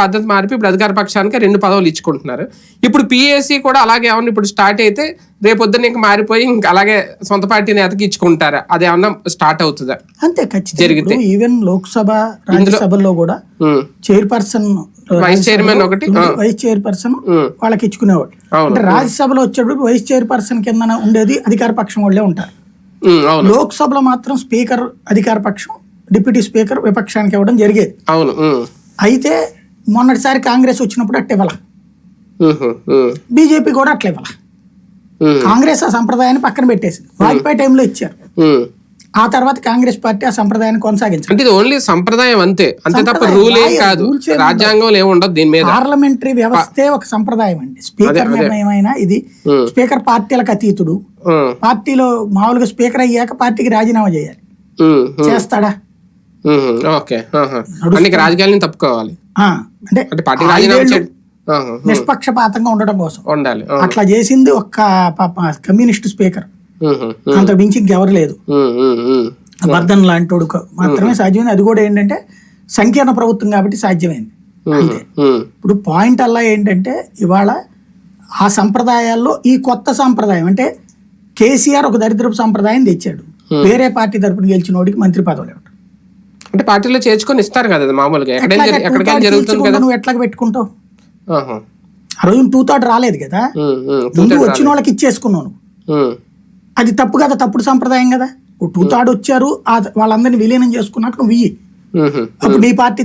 పద్ధతి మారిపి ఇప్పుడు అధికార పక్షానికి 2 పదవులు ఇచ్చుకుంటున్నారు. ఇప్పుడు పిఎస్సి కూడా అలాగే ఏమన్నా ఇప్పుడు స్టార్ట్ అయితే రేపొద్దున ఇంకా మారిపోయి ఇంకా అలాగే సొంత పార్టీ నేతకి ఇచ్చుకుంటారా? అదేమన్నా స్టార్ట్ అవుతుందా? అంతే ఖచ్చితంగా జరిగితే. ఈవెన్ లోక్సభ రాజ్యసభలో కూడా చైర్పర్సన్ వైస్ చైర్మన్ ఒకటి వైస్ చైర్పర్సన్ వాళ్ళకి ఇచ్చుకునేవాడు. అంటే రాజ్యసభలో వచ్చేటప్పుడు వైస్ చైర్పర్సన్ కింద ఉండేది అధికార పక్షం వాళ్ళే ఉంటారు. లోక్సభలో మాత్రం స్పీకర్ అధికార పక్షం, డిప్యూటీ స్పీకర్ విపక్షానికి ఇవ్వడం జరిగేది. అవును. అయితే మొన్నటిసారి కాంగ్రెస్ వచ్చినప్పుడు అట్లా ఇవ్వాల, బీజేపీ కూడా అట్లా ఇవ్వాల. కాంగ్రెస్ ఆ సంప్రదాయాన్ని పక్కన పెట్టేసింది. వాజ్పేయి టైంలో ఇచ్చారు, ఆ తర్వాత కాంగ్రెస్ పార్టీ ఆ సంప్రదాయాన్ని కొనసాగించారు. అంటే ఇది ఓన్లీ సంప్రదాయం అంతే, అంతే తప్ప రూల్ ఏం కాదు, రాజ్యాంగం ఏముండదు దీని మీద. పార్లమెంటరీ వ్యవస్థే ఒక సంప్రదాయం అండి. స్పీకర్ నిర్ణయం అయినా ఇది. స్పీకర్ పార్టీలకు అతీతుడు. పార్టీలో మామూలుగా స్పీకర్ అయ్యాక పార్టీకి రాజీనామా చేయాలి. చేస్తాడా? రాజకీయాలను తప్పుకోవాలి అంటే నిష్పక్షపాతంగా ఉండడం కోసం ఉండాలి. అట్లా చేసింది ఒక్క కమ్యూనిస్ట్ స్పీకర్, అంత మించి ఇంకెవరు లేదు. వర్ధన్ లాంటి మాత్రమే సాధ్యమైంది. అది కూడా ఏంటంటే సంకీర్ణ ప్రభుత్వం కాబట్టి సాధ్యమైంది అంతే. ఇప్పుడు పాయింట్ అలా ఏంటంటే ఇవాళ ఆ సంప్రదాయాల్లో ఈ కొత్త సంప్రదాయం అంటే కేసీఆర్ ఒక దరిద్రపు సంప్రదాయం తెచ్చాడు. వేరే పార్టీ తరపున గెలిచిన వాడికి మంత్రి పదవులు ఇవ్వడం అంటే పార్టీలో చేర్చుకొని ఇస్తారు కదా మామూలుగా. నువ్వు ఎట్లా పెట్టుకుంటావు? ఆ రోజు 2/3 రాలేదు కదా, ముందు వచ్చిన వాళ్ళకి ఇచ్చేసుకున్నావు. అది తప్పు కదా, తప్పుడు సంప్రదాయం కదా. 2/3 వచ్చారు, వాళ్ళందరినీ విలీనం చేసుకున్నట్టు నువ్వు ఇయ్యి. అప్పుడు నీ పార్టీ